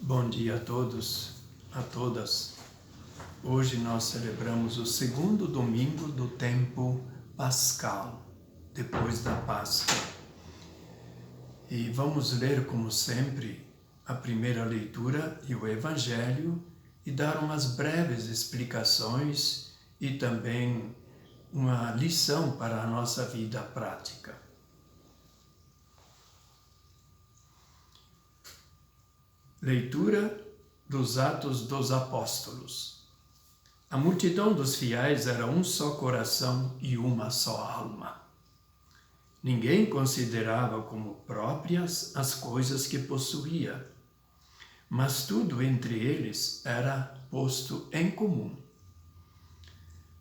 Bom dia a todos, a todas. Hoje nós celebramos o segundo domingo do tempo pascal, depois da Páscoa. E vamos ler, como sempre, a primeira leitura e o Evangelho e dar umas breves explicações e também uma lição para a nossa vida prática. Leitura dos Atos dos Apóstolos. A multidão dos fiéis era um só coração e uma só alma. Ninguém considerava como próprias as coisas que possuía, mas tudo entre eles era posto em comum.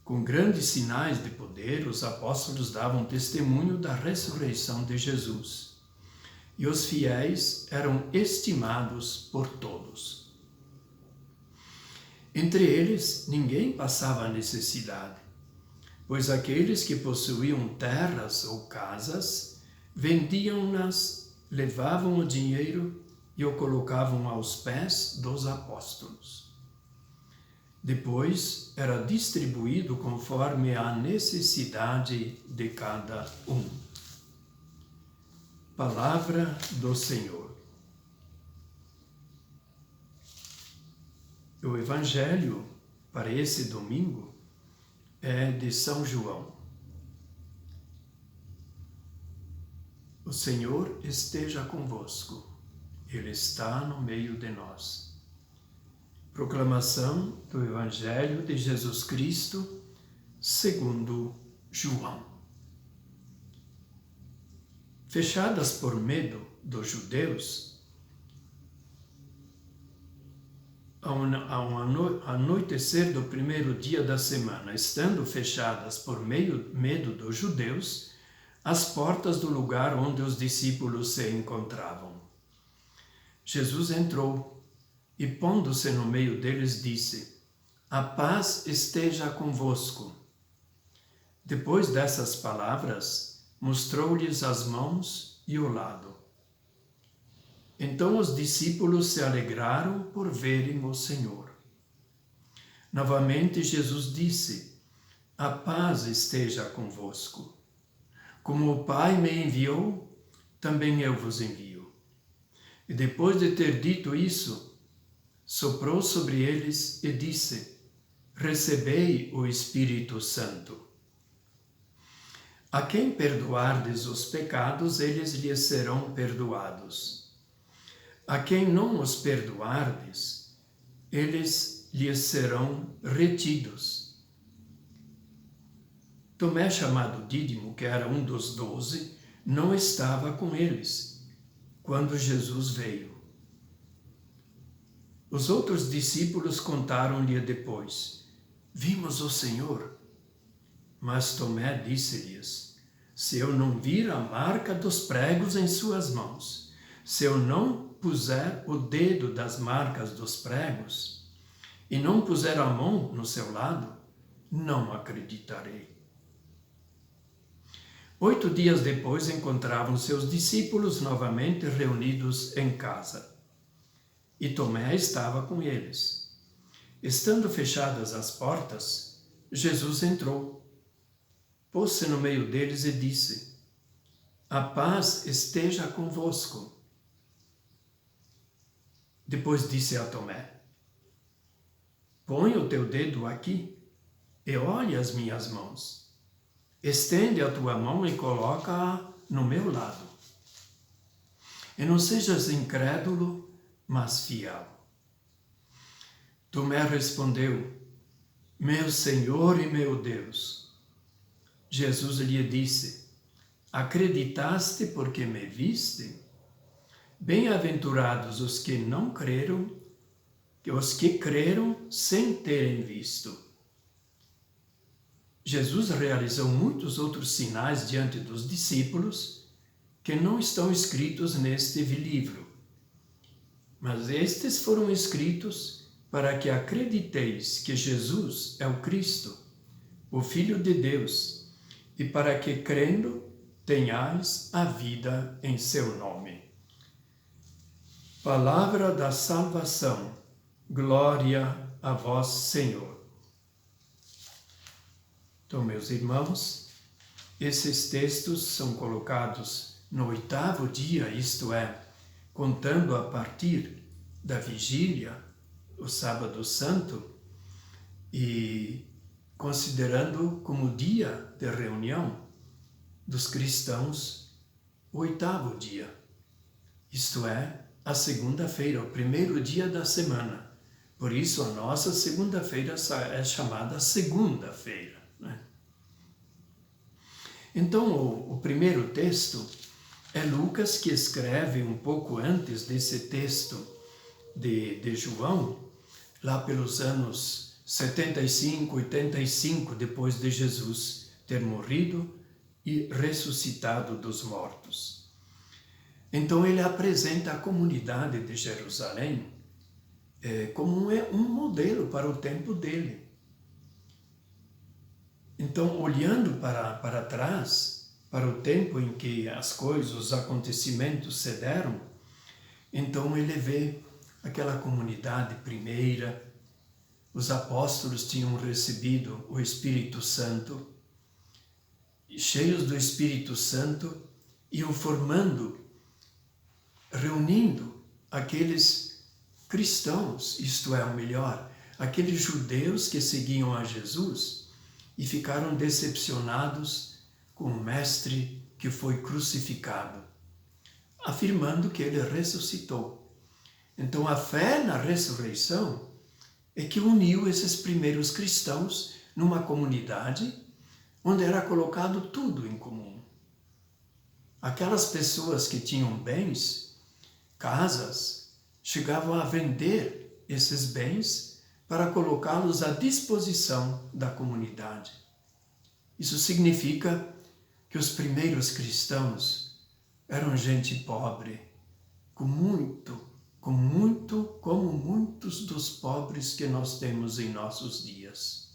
Com grandes sinais de poder, os apóstolos davam testemunho da ressurreição de Jesus. E os fiéis eram estimados por todos. Entre eles, ninguém passava necessidade, pois aqueles que possuíam terras ou casas, vendiam-nas, levavam o dinheiro e o colocavam aos pés dos apóstolos. Depois, era distribuído conforme a necessidade de cada um. Palavra do Senhor. O Evangelho para esse domingo é de São João. O Senhor esteja convosco, Ele está no meio de nós. Proclamação do Evangelho de Jesus Cristo segundo João. Fechadas por medo dos judeus, ao anoitecer do primeiro dia da semana, estando fechadas por medo dos judeus, as portas do lugar onde os discípulos se encontravam. Jesus entrou e, pondo-se no meio deles, disse: "A paz esteja convosco." Depois dessas palavras, mostrou-lhes as mãos e o lado. Então os discípulos se alegraram por verem o Senhor. Novamente Jesus disse: "A paz esteja convosco. Como o Pai me enviou, também eu vos envio." E depois de ter dito isso, soprou sobre eles e disse: "Recebei o Espírito Santo. A quem perdoardes os pecados, eles lhes serão perdoados. A quem não os perdoardes, eles lhes serão retidos." Tomé, chamado Dídimo, que era um dos 12, não estava com eles quando Jesus veio. Os outros discípulos contaram-lhe depois: "Vimos o Senhor." Mas Tomé disse-lhes: "Se eu não vir a marca dos pregos em suas mãos, se eu não puser o dedo das marcas dos pregos, e não puser a mão no seu lado, não acreditarei." 8 dias depois encontravam seus discípulos novamente reunidos em casa. E Tomé estava com eles. Estando fechadas as portas, Jesus entrou, pôs-se no meio deles e disse: "A paz esteja convosco." Depois disse a Tomé: "Põe o teu dedo aqui e olha as minhas mãos. Estende a tua mão e coloca-a no meu lado. E não sejas incrédulo, mas fiel." Tomé respondeu: "Meu Senhor e meu Deus." Jesus lhe disse: "Acreditaste porque me viste? Bem-aventurados os que não creram, os que creram sem terem visto." Jesus realizou muitos outros sinais diante dos discípulos que não estão escritos neste livro. Mas estes foram escritos para que acrediteis que Jesus é o Cristo, o Filho de Deus, e para que, crendo, tenhais a vida em seu nome. Palavra da salvação. Glória a vós, Senhor. Então, meus irmãos, esses textos são colocados no 8º dia, isto é, contando a partir da vigília, o Sábado Santo, e considerando como dia de reunião dos cristãos o 8º dia, isto é, a segunda-feira, o primeiro dia da semana. Por isso a nossa segunda-feira é chamada segunda-feira, né? Então o primeiro texto é Lucas, que escreve um pouco antes desse texto de João, lá pelos anos 75, 85, depois de Jesus ter morrido e ressuscitado dos mortos. Então ele apresenta a comunidade de Jerusalém como um modelo para o tempo dele. Então, olhando para trás, para o tempo em que as coisas, os acontecimentos se deram, então ele vê aquela comunidade primeira, os apóstolos tinham recebido o Espírito Santo, cheios do Espírito Santo, iam formando, reunindo aqueles cristãos, isto é, o melhor, aqueles judeus que seguiam a Jesus e ficaram decepcionados com o Mestre que foi crucificado, afirmando que ele ressuscitou. Então a fé na ressurreição é que uniu esses primeiros cristãos numa comunidade onde era colocado tudo em comum. Aquelas pessoas que tinham bens, casas, chegavam a vender esses bens para colocá-los à disposição da comunidade. Isso significa que os primeiros cristãos eram gente pobre, como muitos dos pobres que nós temos em nossos dias.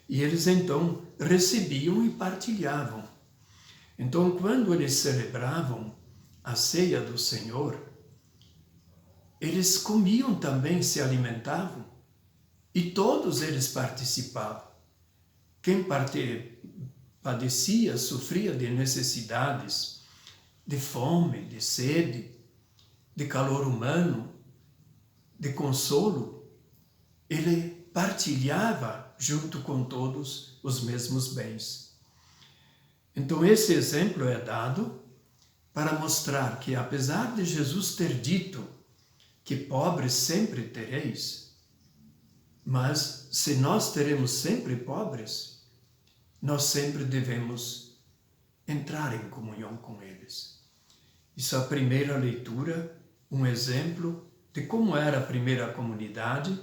E eles então recebiam e partilhavam. Então, quando eles celebravam a ceia do Senhor, eles comiam também, se alimentavam, e todos eles participavam. Quem padecia, sofria de necessidades, de fome, de sede, de calor humano, de consolo, ele partilhava junto com todos os mesmos bens. Então esse exemplo é dado para mostrar que, apesar de Jesus ter dito que pobres sempre tereis, mas se nós teremos sempre pobres, nós sempre devemos entrar em comunhão com eles. Isso é a primeira leitura, um exemplo de como era a primeira comunidade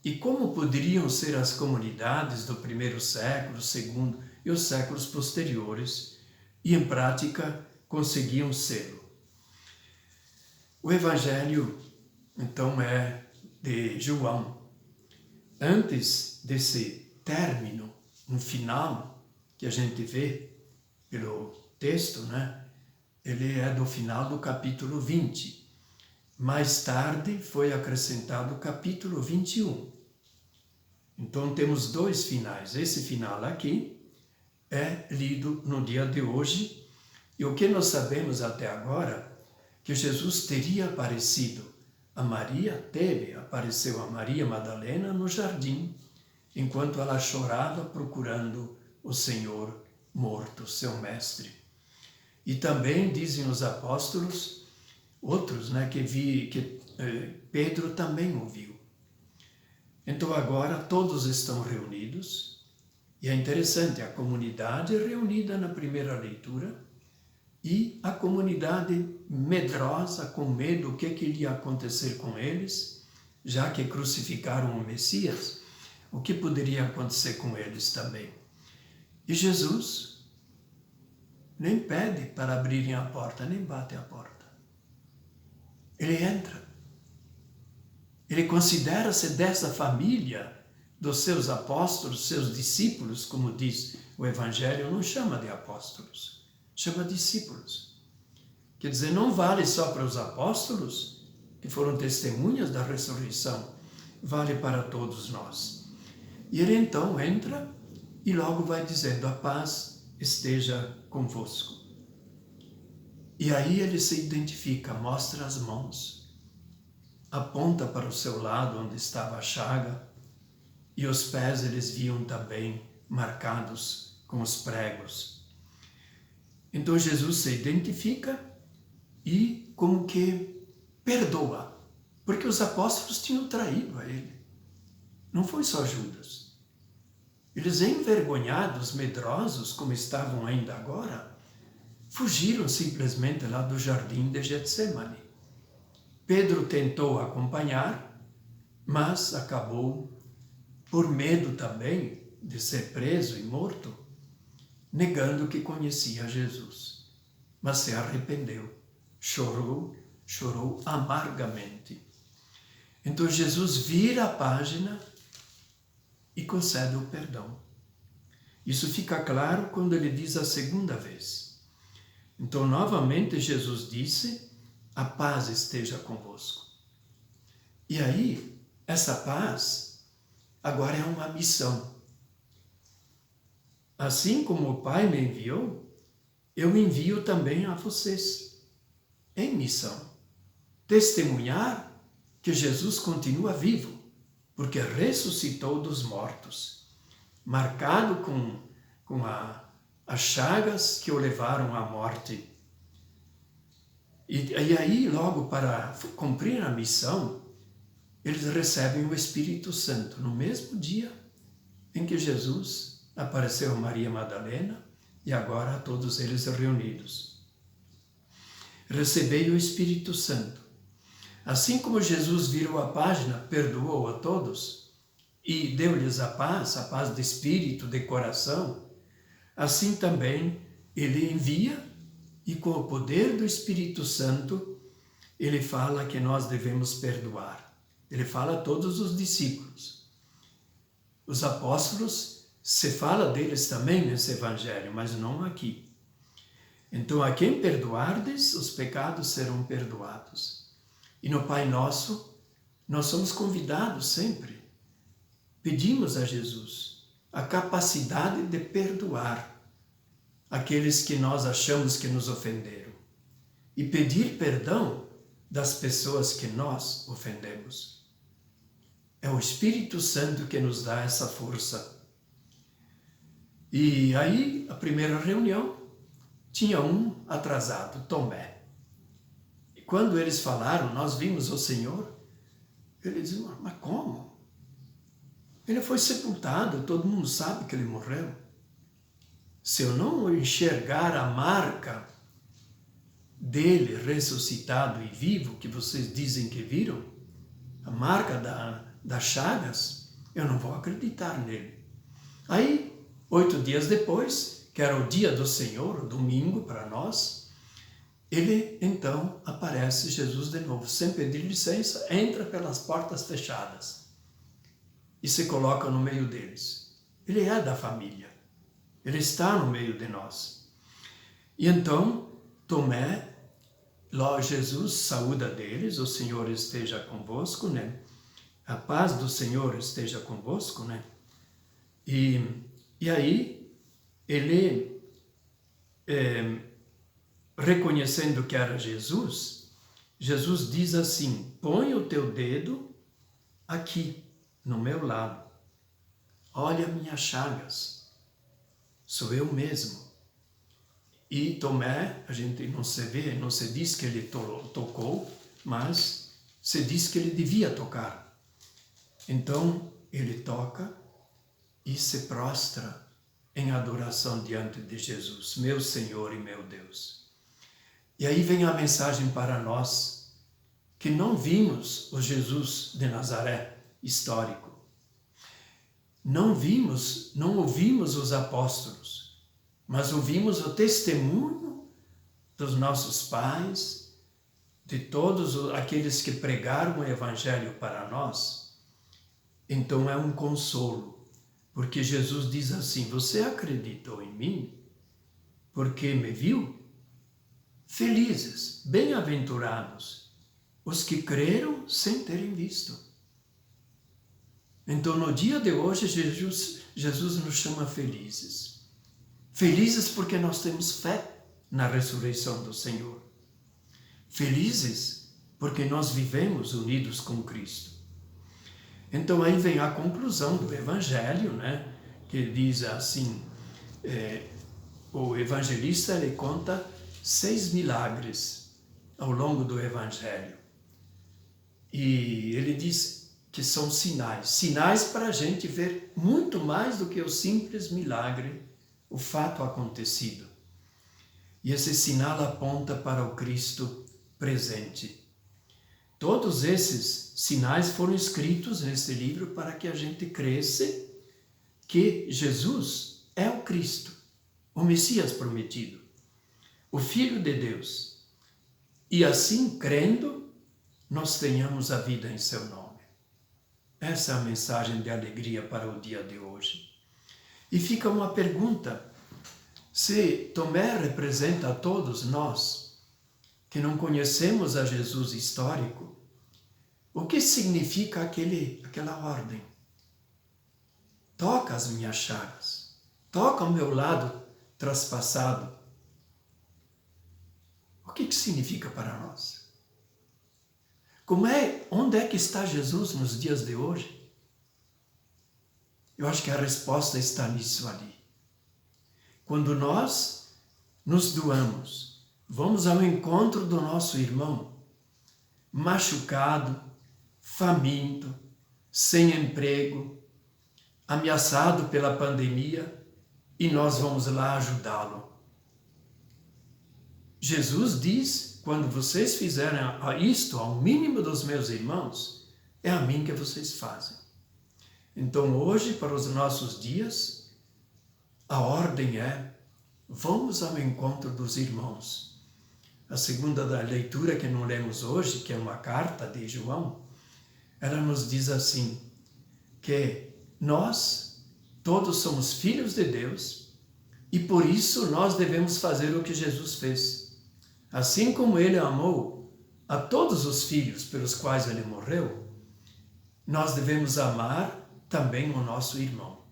e como poderiam ser as comunidades do primeiro século, segundo e os séculos posteriores, e em prática conseguiam ser. O Evangelho, então, é de João. Antes desse término, um final que a gente vê pelo texto, né? Ele é do final do capítulo 20. Mais tarde foi acrescentado o capítulo 21. Então temos dois finais. Esse final aqui é lido no dia de hoje. E o que nós sabemos até agora, que Jesus teria aparecido a Maria, apareceu a Maria Madalena no jardim, enquanto ela chorava procurando o Senhor morto, seu mestre. E também dizem os apóstolos, outros, né, que Pedro também ouviu. Então agora todos estão reunidos, e é interessante, a comunidade reunida na primeira leitura, e a comunidade medrosa, com medo, o que iria acontecer com eles, já que crucificaram o Messias, o que poderia acontecer com eles também. E Jesus nem pede para abrirem a porta, nem bate a porta. Ele entra. Ele considera-se dessa família dos seus apóstolos, seus discípulos, como diz o Evangelho, não chama de apóstolos, chama discípulos. Quer dizer, não vale só para os apóstolos, que foram testemunhas da ressurreição, vale para todos nós. E ele então entra e logo vai dizendo: a paz esteja convosco. E aí ele se identifica, mostra as mãos, aponta para o seu lado onde estava a chaga, e os pés eles viam também marcados com os pregos. Então Jesus se identifica e como que perdoa, porque os apóstolos tinham traído a ele. Não foi só Judas. Eles, envergonhados, medrosos, como estavam ainda agora, fugiram simplesmente lá do jardim de Getsemane. Pedro tentou acompanhar, mas acabou, por medo também de ser preso e morto, negando que conhecia Jesus. Mas se arrependeu, chorou amargamente. Então Jesus vira a página e concede o perdão. Isso fica claro quando ele diz a segunda vez. Então, novamente, Jesus disse: a paz esteja convosco. E aí, essa paz agora é uma missão. Assim como o Pai me enviou, eu envio também a vocês, em missão. Testemunhar que Jesus continua vivo, porque ressuscitou dos mortos, marcado com as chagas que o levaram à morte. E aí, logo para cumprir a missão, eles recebem o Espírito Santo, no mesmo dia em que Jesus apareceu a Maria Madalena e agora a todos eles reunidos. Recebei o Espírito Santo. Assim como Jesus virou a página, perdoou a todos e deu-lhes a paz de espírito, de coração, assim também ele envia e com o poder do Espírito Santo, ele fala que nós devemos perdoar. Ele fala a todos os discípulos. Os apóstolos, se fala deles também nesse evangelho, mas não aqui. Então, a quem perdoardes, os pecados serão perdoados. E no Pai Nosso, nós somos convidados sempre. Pedimos a Jesus a capacidade de perdoar aqueles que nós achamos que nos ofenderam e pedir perdão das pessoas que nós ofendemos. É o Espírito Santo que nos dá essa força. E aí, a primeira reunião, tinha um atrasado, Tomé. E quando eles falaram, nós vimos o Senhor, ele disse: mas como? Ele foi sepultado, todo mundo sabe que ele morreu. Se eu não enxergar a marca dele ressuscitado e vivo, que vocês dizem que viram, a marca das chagas, eu não vou acreditar nele. Aí, 8 dias depois, que era o dia do Senhor, o domingo para nós, ele então aparece, Jesus de novo, sem pedir licença, entra pelas portas fechadas e se coloca no meio deles. Ele é da família, ele está no meio de nós. E então, Tomé, lá Jesus saúda deles: o Senhor esteja convosco, né? A paz do Senhor esteja convosco, né? E aí, ele, reconhecendo que era Jesus, Jesus diz assim: põe o teu dedo aqui, no meu lado. Olha minhas chagas. Sou eu mesmo. E Tomé, a gente não se vê, não se diz que ele tocou, mas se diz que ele devia tocar. Então, ele toca e se prostra em adoração diante de Jesus, meu Senhor e meu Deus. E aí vem a mensagem para nós, que não vimos o Jesus de Nazaré histórico. Não ouvimos os apóstolos, mas ouvimos o testemunho dos nossos pais, de todos aqueles que pregaram o Evangelho para nós. Então é um consolo, porque Jesus diz assim: você acreditou em mim porque me viu? Felizes, bem-aventurados, os que creram sem terem visto. Então, no dia de hoje, Jesus nos chama felizes. Felizes porque nós temos fé na ressurreição do Senhor. Felizes porque nós vivemos unidos com Cristo. Então, aí vem a conclusão do Evangelho, né? Que diz assim, o evangelista ele conta 6 milagres ao longo do Evangelho. E ele diz que são sinais para a gente ver muito mais do que o simples milagre, o fato acontecido. E esse sinal aponta para o Cristo presente. Todos esses sinais foram escritos neste livro para que a gente cresça que Jesus é o Cristo, o Messias prometido, o Filho de Deus. E assim, crendo, nós tenhamos a vida em seu nome. Essa é a mensagem de alegria para o dia de hoje. E fica uma pergunta: se Tomé representa a todos nós, que não conhecemos a Jesus histórico, o que significa aquela ordem? Toca as minhas chagas, toca o meu lado traspassado. O que significa para nós? Onde é que está Jesus nos dias de hoje? Eu acho que a resposta está nisso ali. Quando nós nos doamos, vamos ao encontro do nosso irmão, machucado, faminto, sem emprego, ameaçado pela pandemia, e nós vamos lá ajudá-lo. Jesus diz: quando vocês fizerem isto ao mínimo dos meus irmãos, é a mim que vocês fazem. Então hoje, para os nossos dias, a ordem é: vamos ao encontro dos irmãos. A segunda da leitura que não lemos hoje, que é uma carta de João, ela nos diz assim, que nós todos somos filhos de Deus e por isso nós devemos fazer o que Jesus fez. Assim como ele amou a todos os filhos pelos quais ele morreu, nós devemos amar também o nosso irmão.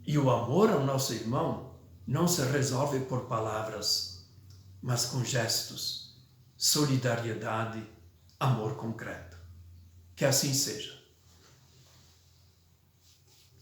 E o amor ao nosso irmão não se resolve por palavras, mas com gestos, solidariedade, amor concreto. Que assim seja.